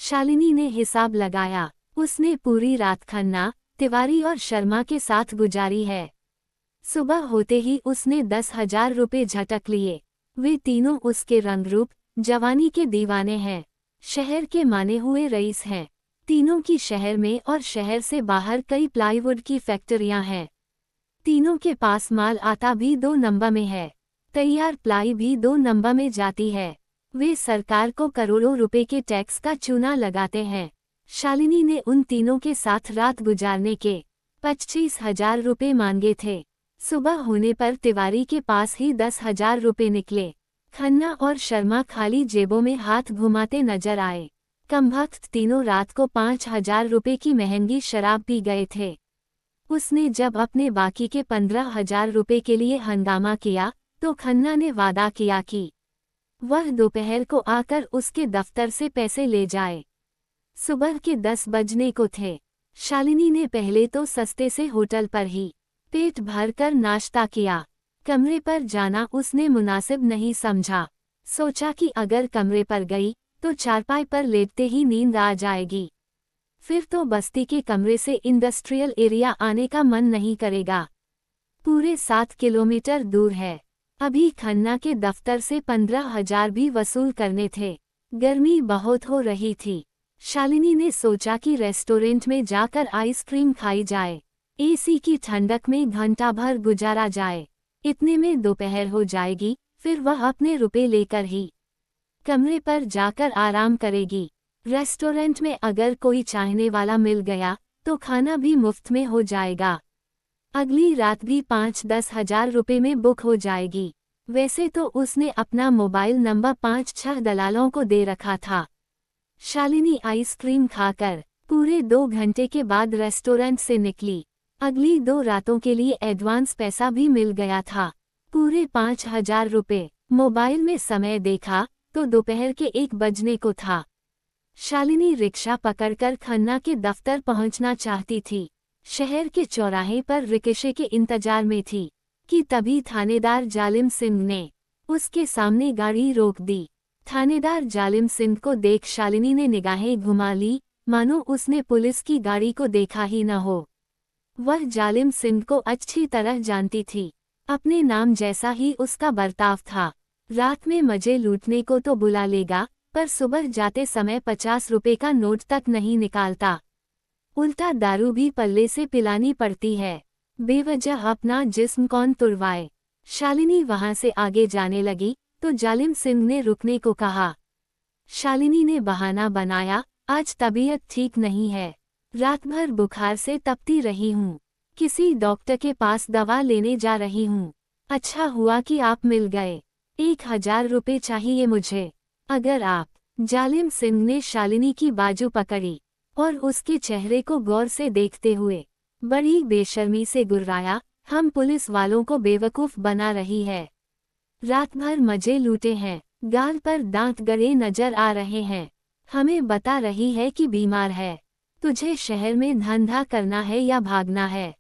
शालिनी ने हिसाब लगाया। उसने पूरी रात खन्ना, तिवारी और शर्मा के साथ गुजारी है। सुबह होते ही उसने 10,000 रुपये झटक लिए। वे तीनों उसके रंगरूप, जवानी के दीवाने हैं। शहर के माने हुए रईस हैं। तीनों की शहर में और शहर से बाहर कई प्लाईवुड की फैक्ट्रियां हैं। तीनों के पास माल आता भी 2 नंबर में है। तैयार प्लाई भी 2 नंबर में जाती है। वे सरकार को करोड़ों रुपए के टैक्स का चूना लगाते हैं। शालिनी ने उन तीनों के साथ रात गुजारने के 25,000 रुपये मांगे थे। सुबह होने पर तिवारी के पास ही 10,000 रुपये निकले। खन्ना और शर्मा खाली जेबों में हाथ घुमाते नजर आए। कमबख्त तीनों रात को 5,000 रुपये की महंगी शराब पी गए थे। उसने जब अपने बाकी के 15,000 रुपये के लिए हंगामा किया तो खन्ना ने वादा किया कि वह दोपहर को आकर उसके दफ्तर से पैसे ले जाए। सुबह के 10 बजने को थे। शालिनी ने पहले तो सस्ते से होटल पर ही पेट भरकर नाश्ता किया। कमरे पर जाना उसने मुनासिब नहीं समझा। सोचा कि अगर कमरे पर गई तो चारपाई पर लेटते ही नींद आ जाएगी। फिर तो बस्ती के कमरे से इंडस्ट्रियल एरिया आने का मन नहीं करेगा। पूरे 7 किलोमीटर दूर है। अभी खन्ना के दफ्तर से 15,000 भी वसूल करने थे। गर्मी बहुत हो रही थी। शालिनी ने सोचा कि रेस्टोरेंट में जाकर आइसक्रीम खाई जाए। एसी की ठंडक में घंटा भर गुजारा जाए। इतने में दोपहर हो जाएगी। फिर वह अपने रुपए लेकर ही कमरे पर जाकर आराम करेगी। रेस्टोरेंट में अगर कोई चाहने वाला मिल गया तो खाना भी मुफ्त में हो जाएगा। अगली रात भी 5-10 हजार रुपये में बुक हो जाएगी। वैसे तो उसने अपना मोबाइल नंबर 5-6 दलालों को दे रखा था। शालिनी आइसक्रीम खाकर पूरे 2 घंटे के बाद रेस्टोरेंट से निकली। अगली 2 रातों के लिए एडवांस पैसा भी मिल गया था, पूरे 5,000 रुपये। मोबाइल में समय देखा तो दोपहर के 1 बजने को था। शालिनी रिक्शा पकड़कर खन्ना के दफ्तर पहुंचना चाहती थी। शहर के चौराहे पर रिक्शे के इंतजार में थी कि तभी थानेदार जालिम सिंह ने उसके सामने गाड़ी रोक दी। थानेदार जालिम सिंह को देख शालिनी ने निगाहें घुमा ली, मानो उसने पुलिस की गाड़ी को देखा ही न हो। वह जालिम सिंह को अच्छी तरह जानती थी। अपने नाम जैसा ही उसका बर्ताव था। रात में मजे लूटने को तो बुला लेगा, पर सुबह जाते समय 50 रुपए का नोट तक नहीं निकालता। उल्टा दारू भी पल्ले से पिलानी पड़ती है। बेवजह अपना जिस्म कौन तुड़वाए। शालिनी वहां से आगे जाने लगी तो जालिम सिंह ने रुकने को कहा। शालिनी ने बहाना बनाया, आज तबीयत ठीक नहीं है, रात भर बुखार से तपती रही हूँ, किसी डॉक्टर के पास दवा लेने जा रही हूँ। अच्छा हुआ कि आप मिल गए, 1,000 रुपये चाहिए मुझे, अगर आप। जालिम सिंह ने शालिनी की बाजू पकड़ी और उसके चेहरे को गौर से देखते हुए बड़ी बेशर्मी से गुर्राया, हम पुलिस वालों को बेवकूफ़ बना रही है। रात भर मजे लूटे हैं, गाल पर दांत गड़े नजर आ रहे हैं, हमें बता रही है कि बीमार है। तुझे शहर में धंधा करना है या भागना है?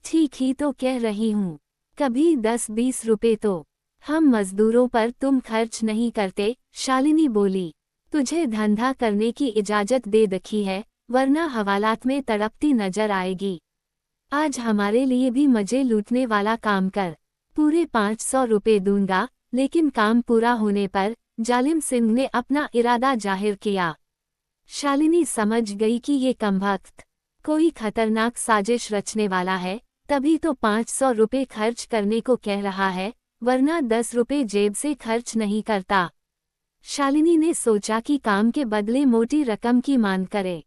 ठीक ही तो कह रही हूँ, कभी 10-20 रुपए तो हम मजदूरों पर तुम खर्च नहीं करते। शालिनी बोली, तुझे धंधा करने की इजाजत दे रखी है, वरना हवालात में तड़पती नजर आएगी। आज हमारे लिए भी मजे लूटने वाला काम कर, पूरे 500 रुपये दूंगा। लेकिन काम पूरा होने पर जालिम सिंह ने अपना इरादा जाहिर किया। शालिनी समझ गई कि ये कमबख्त कोई खतरनाक साजिश रचने वाला है, तभी तो 500 रुपये खर्च करने को कह रहा है, वरना 10 रुपये जेब से खर्च नहीं करता। शालिनी ने सोचा कि काम के बदले मोटी रकम की मांग करे,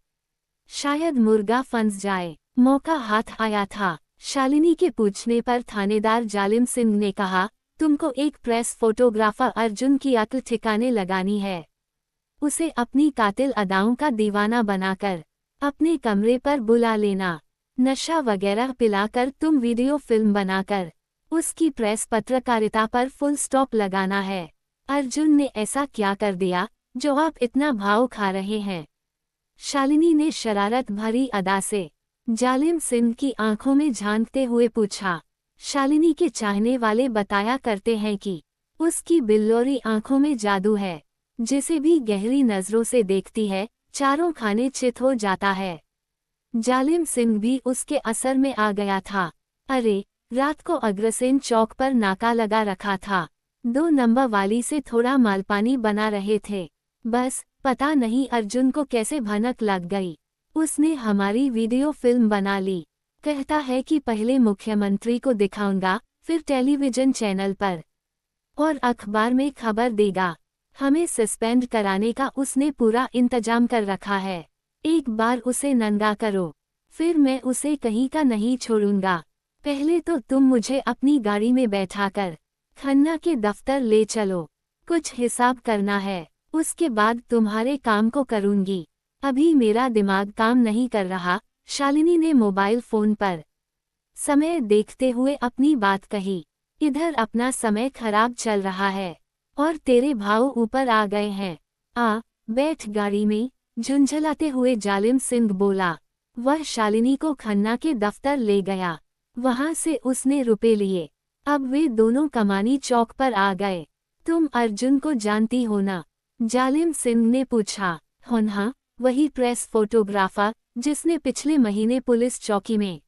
शायद मुर्गा फंस जाए। मौका हाथ आया था। शालिनी के पूछने पर थानेदार जालिम सिंह ने कहा, तुमको एक प्रेस फोटोग्राफर अर्जुन की अक्ल ठिकाने लगानी है। उसे अपनी कातिल अदाओं का दीवाना बनाकर अपने कमरे पर बुला लेना, नशा वगैरह पिलाकर तुम वीडियो फिल्म बनाकर उसकी प्रेस पत्रकारिता पर फुल स्टॉप लगाना है। अर्जुन ने ऐसा क्या कर दिया जो आप इतना भाव खा रहे हैं? शालिनी ने शरारत भरी अदा से जालिम सिंह की आंखों में झांकते हुए पूछा। शालिनी के चाहने वाले बताया करते हैं कि उसकी बिल्लोरी आंखों में जादू है, जिसे भी गहरी नजरों से देखती है चारों खाने चित हो जाता है। जालिम सिंह भी उसके असर में आ गया था। अरे, रात को अग्रसेन चौक पर नाका लगा रखा था। 2 नंबर वाली से थोड़ा मालपानी बना रहे थे। बस पता नहीं अर्जुन को कैसे भनक लग गई। उसने हमारी वीडियो फिल्म बना ली। कहता है कि पहले मुख्यमंत्री को दिखाऊंगा, फिर टेलीविजन चैनल पर और अखबार में खबर देगा। हमें सस्पेंड कराने का उसने पूरा इंतजाम कर रखा है। एक बार उसे नंगा करो, फिर मैं उसे कहीं का नहीं छोड़ूंगा। पहले तो तुम मुझे अपनी गाड़ी में बैठाकर खन्ना के दफ्तर ले चलो, कुछ हिसाब करना है। उसके बाद तुम्हारे काम को करूंगी। अभी मेरा दिमाग काम नहीं कर रहा। शालिनी ने मोबाइल फोन पर समय देखते हुए अपनी बात कही। इधर अपना समय खराब चल रहा है और तेरे भाव ऊपर आ गए हैं। बैठ गाड़ी में, झुंझलाते हुए जालिम सिंह बोला। वह शालिनी को खन्ना के दफ्तर ले गया। वहां से उसने रुपए लिए। अब वे दोनों कमानी चौक पर आ गए। तुम अर्जुन को जानती हो ना? जालिम सिंह ने पूछा। हाँ, वही प्रेस फोटोग्राफर जिसने पिछले महीने पुलिस चौकी में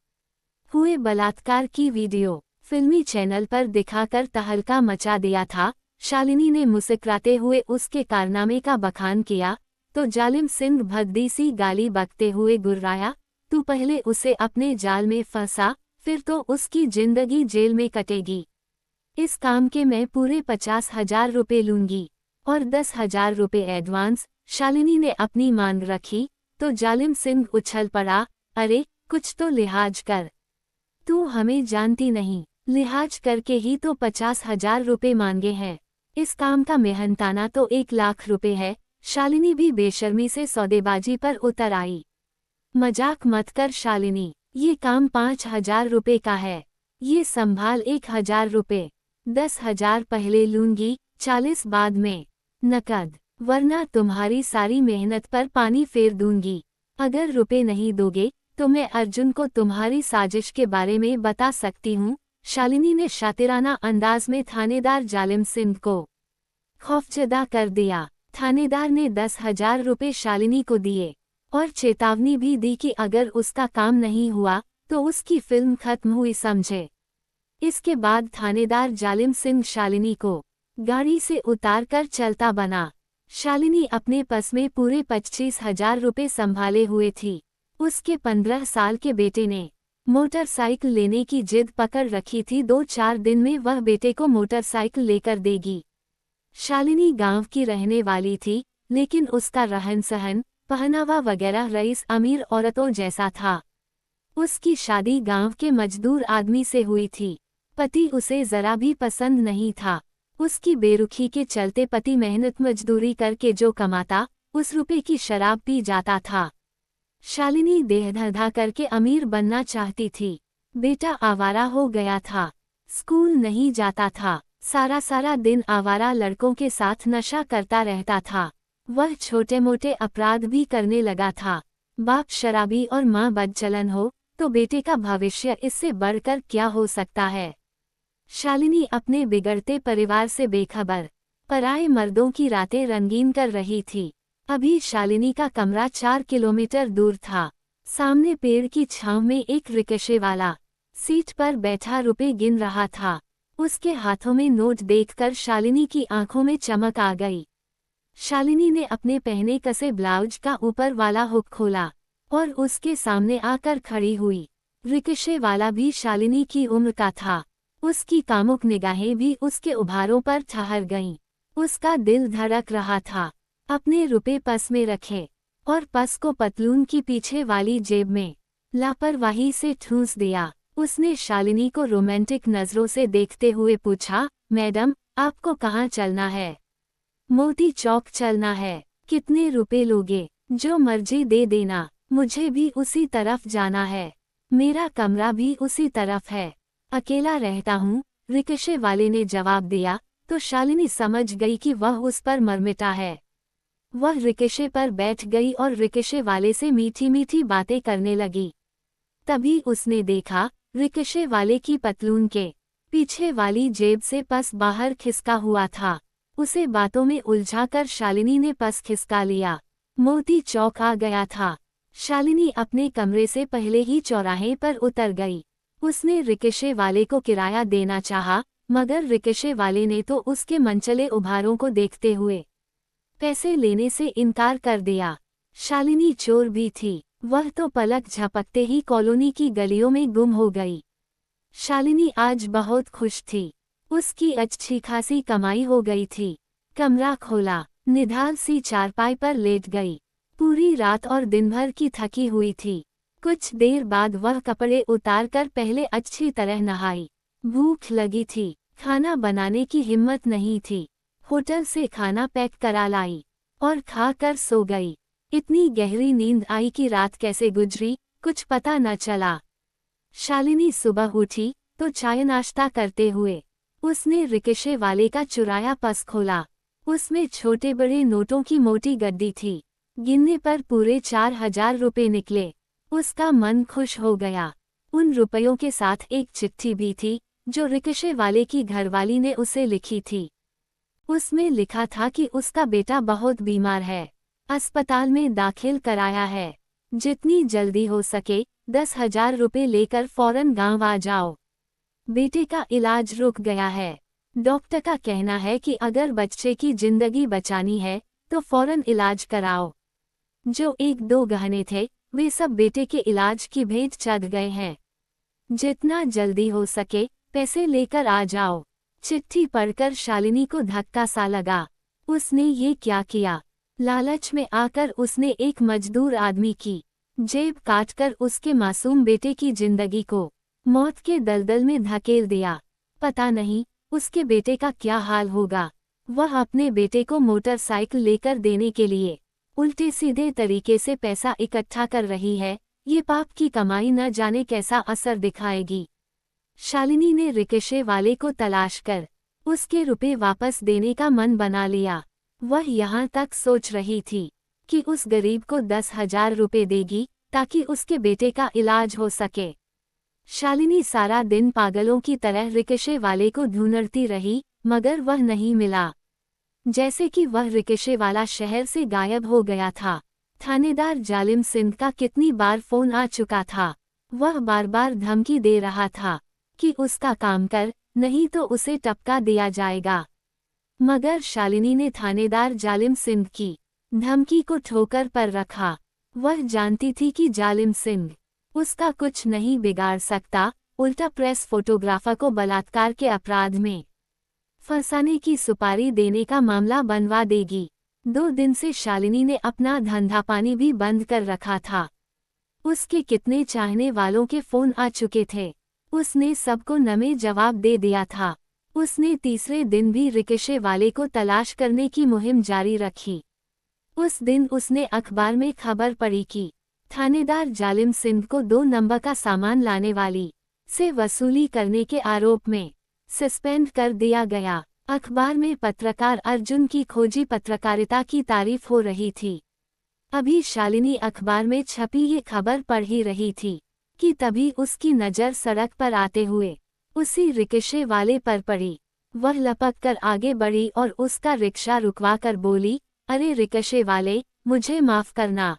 हुए बलात्कार की वीडियो फिल्मी चैनल पर दिखाकर तहलका मचा दिया था। शालिनी ने मुस्कुराते हुए उसके कारनामे का बखान किया तो जालिम सिंह भद्दी सी गाली बकते हुए गुर्राया। तू पहले उसे अपने जाल में फंसा, फिर तो उसकी जिंदगी जेल में कटेगी। इस काम के मैं पूरे 50,000 रुपये लूंगी और 10,000 रुपये एडवांस। शालिनी ने अपनी मांग रखी तो जालिम सिंह उछल पड़ा। अरे, कुछ तो लिहाज कर, तू हमें जानती नहीं। लिहाज करके ही तो 50,000 रुपये मांगे हैं। इस काम का मेहनताना तो 1 लाख रुपए है। शालिनी भी बेशर्मी से सौदेबाजी पर उतर आई। मजाक मत कर शालिनी, ये काम 5,000 रुपये का है। ये संभाल 1,000 रुपये। 10,000 पहले लूंगी, 40 बाद में नकद, वरना तुम्हारी सारी मेहनत पर पानी फेर दूंगी। अगर रुपए नहीं दोगे तो मैं अर्जुन को तुम्हारी साजिश के बारे में बता सकती हूँ। शालिनी ने शातिराना अंदाज में थानेदार जालिम सिंह को खौफजदा कर दिया। थानेदार ने 10,000 रुपये शालिनी को दिए और चेतावनी भी दी कि अगर उसका काम नहीं हुआ तो उसकी फिल्म खत्म हुई समझे। इसके बाद थानेदार जालिम सिंह शालिनी को गाड़ी से उतारकर चलता बना। शालिनी अपने पस में पूरे 25,000 रुपये संभाले हुए थी। उसके 15 साल के बेटे ने मोटरसाइकिल लेने की जिद पकड़ रखी थी। 2-4 दिन में वह बेटे को मोटरसाइकिल लेकर देगी। शालिनी गांव की रहने वाली थी, लेकिन उसका रहन सहन, पहनावा वगैरह रईस अमीर औरतों जैसा था। उसकी शादी गांव के मजदूर आदमी से हुई थी। पति उसे जरा भी पसंद नहीं था। उसकी बेरुखी के चलते पति मेहनत मजदूरी करके जो कमाता, उस रुपए की शराब पी जाता था। शालिनी देह धधा करके अमीर बनना चाहती थी। बेटा आवारा हो गया था, स्कूल नहीं जाता था, सारा दिन आवारा लड़कों के साथ नशा करता रहता था। वह छोटे मोटे अपराध भी करने लगा था। बाप शराबी और माँ बदचलन हो तो बेटे का भविष्य इससे बढ़कर क्या हो सकता है। शालिनी अपने बिगड़ते परिवार से बेखबर पराए मर्दों की रातें रंगीन कर रही थी। अभी शालिनी का कमरा 4 किलोमीटर दूर था। सामने पेड़ की छांव में एक रिक्शे वाला सीट पर बैठा रुपए गिन रहा था। उसके हाथों में नोट देखकर शालिनी की आंखों में चमक आ गई। शालिनी ने अपने पहने कसे ब्लाउज का ऊपर वाला हुक खोला और उसके सामने आकर खड़ी हुई। रिक्शे वाला भी शालिनी की उम्र का था। उसकी कामुक निगाहें भी उसके उभारों पर ठहर गईं। उसका दिल धड़क रहा था। अपने रुपए पस में रखे और पस को पतलून की पीछे वाली जेब में लापरवाही से ठूंस दिया। उसने शालिनी को रोमांटिक नजरों से देखते हुए पूछा, मैडम, आपको कहाँ चलना है? मोती चौक चलना है। कितने रुपए लोगे? जो मर्जी दे देना, मुझे भी उसी तरफ जाना है। मेरा कमरा भी उसी तरफ है। अकेला रहता हूँ, रिक्शे वाले ने जवाब दिया तो शालिनी समझ गई कि वह उस पर मरमिटा है। वह रिक्शे पर बैठ गई और रिक्शे वाले से मीठी मीठी बातें करने लगी। तभी उसने देखा, रिक्शे वाले की पतलून के पीछे वाली जेब से पस बाहर खिसका हुआ था। उसे बातों में उलझाकर शालिनी ने पस खिसका लिया। मोती चौक आ गया था। शालिनी अपने कमरे से पहले ही चौराहे पर उतर गई। उसने रिक्शे वाले को किराया देना चाहा, मगर रिक्शे वाले ने तो उसके मनचले उभारों को देखते हुए पैसे लेने से इनकार कर दिया। शालिनी चोर भी थी, वह तो पलक झपकते ही कॉलोनी की गलियों में गुम हो गई। शालिनी आज बहुत खुश थी। उसकी अच्छी खासी कमाई हो गई थी। कमरा खोला, निढाल सी चारपाई पर लेट गई। पूरी रात और दिन भर की थकी हुई थी। कुछ देर बाद वह कपड़े उतारकर पहले अच्छी तरह नहाई। भूख लगी थी, खाना बनाने की हिम्मत नहीं थी। होटल से खाना पैक करा लाई और खा कर सो गई। इतनी गहरी नींद आई कि रात कैसे गुजरी कुछ पता न चला। शालिनी सुबह उठी तो चाय नाश्ता करते हुए उसने रिक्शे वाले का चुराया पर्स खोला। उसमें छोटे बड़े नोटों की मोटी गड्डी थी। गिनने पर पूरे 4000 रुपये निकले। उसका मन खुश हो गया। उन रुपयों के साथ एक चिट्ठी भी थी जो रिक्शे वाले की घरवाली ने उसे लिखी थी। उसमें लिखा था कि उसका बेटा बहुत बीमार है, अस्पताल में दाखिल कराया है। जितनी जल्दी हो सके 10,000 रुपये लेकर फौरन गांव आ जाओ। बेटे का इलाज रुक गया है। डॉक्टर का कहना है कि अगर बच्चे की जिंदगी बचानी है तो फौरन इलाज कराओ। जो 1-2 गहने थे वे सब बेटे के इलाज की भेंट चढ़ गए हैं। जितना जल्दी हो सके पैसे लेकर आ जाओ। चिट्ठी पढ़कर शालिनी को धक्का सा लगा। उसने ये क्या किया? लालच में आकर उसने एक मजदूर आदमी की जेब काटकर उसके मासूम बेटे की जिंदगी को मौत के दलदल में धकेल दिया। पता नहीं उसके बेटे का क्या हाल होगा। वह अपने बेटे को मोटरसाइकिल लेकर देने के लिए उल्टे सीधे तरीके से पैसा इकट्ठा कर रही है। ये पाप की कमाई न जाने कैसा असर दिखाएगी। शालिनी ने रिक्शे वाले को तलाश कर उसके रुपए वापस देने का मन बना लिया। वह यहाँ तक सोच रही थी कि उस गरीब को 10,000 रुपये देगी ताकि उसके बेटे का इलाज हो सके। शालिनी सारा दिन पागलों की तरह रिक्शे वाले को ढूंढती रही मगर वह नहीं मिला। जैसे कि वह रिक्शे वाला शहर से गायब हो गया था। थानेदार जालिम सिंह का कितनी बार फोन आ चुका था। वह बार बार धमकी दे रहा था कि उसका काम कर, नहीं तो उसे टपका दिया जाएगा। मगर शालिनी ने थानेदार जालिम सिंह की धमकी को ठोकर पर रखा। वह जानती थी कि जालिम सिंह उसका कुछ नहीं बिगाड़ सकता, उल्टा प्रेस फोटोग्राफर को बलात्कार के अपराध में फंसाने की सुपारी देने का मामला बनवा देगी। 2 दिन से शालिनी ने अपना धंधा पानी भी बंद कर रखा था। उसके कितने चाहने वालों के फोन आ चुके थे। उसने सबको नमे जवाब दे दिया था। उसने तीसरे दिन भी रिक्शे वाले को तलाश करने की मुहिम जारी रखी। उस दिन उसने अखबार में खबर पढ़ी कि थानेदार जालिम सिंह को 2 नंबर का सामान लाने वाली से वसूली करने के आरोप में सस्पेंड कर दिया गया। अखबार में पत्रकार अर्जुन की खोजी पत्रकारिता की तारीफ हो रही थी। अभी शालिनी अखबार में छपी ये खबर पढ़ ही रही थी कि तभी उसकी नज़र सड़क पर आते हुए उसी रिक्शे वाले पर पड़ी। वह लपक कर आगे बढ़ी और उसका रिक्शा रुकवाकर बोली, अरे रिक्शे वाले, मुझे माफ़ करना।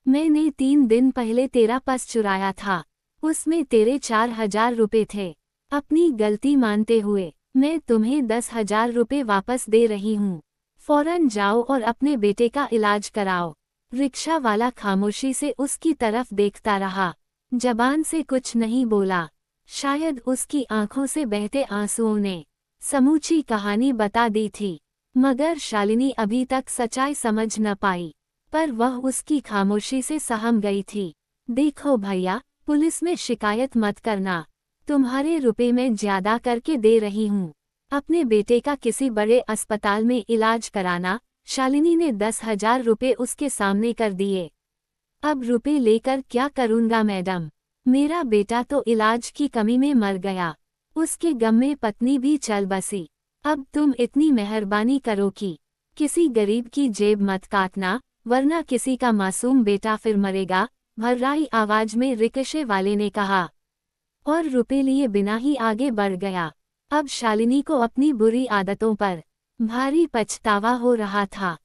मैंने 3 दिन पहले तेरा पर्स चुराया था। उसमें तेरे 4000 रुपये थे। अपनी गलती मानते हुए मैं तुम्हें 10,000 रुपये वापस दे रही हूँ। फौरन जाओ और अपने बेटे का इलाज कराओ। रिक्शा वाला खामोशी से उसकी तरफ देखता रहा। जबान से कुछ नहीं बोला। शायद उसकी आंखों से बहते आंसुओं ने समूची कहानी बता दी थी। मगर शालिनी अभी तक सच्चाई समझ न पाई, पर वह उसकी खामोशी से सहम गई थी। देखो भैया, पुलिस में शिकायत मत करना। तुम्हारे रुपए मैं ज्यादा करके दे रही हूँ। अपने बेटे का किसी बड़े अस्पताल में इलाज कराना। शालिनी ने 10,000 रुपये उसके सामने कर दिए। अब रुपए लेकर क्या करूँगा मैडम? मेरा बेटा तो इलाज की कमी में मर गया। उसके गम में पत्नी भी चल बसी। अब तुम इतनी मेहरबानी करो कि किसी गरीब की जेब मत काटना, वरना किसी का मासूम बेटा फिर मरेगा। भर्राई आवाज में रिक्शे वाले ने कहा और रुपए लिए बिना ही आगे बढ़ गया। अब शालिनी को अपनी बुरी आदतों पर भारी पछतावा हो रहा था।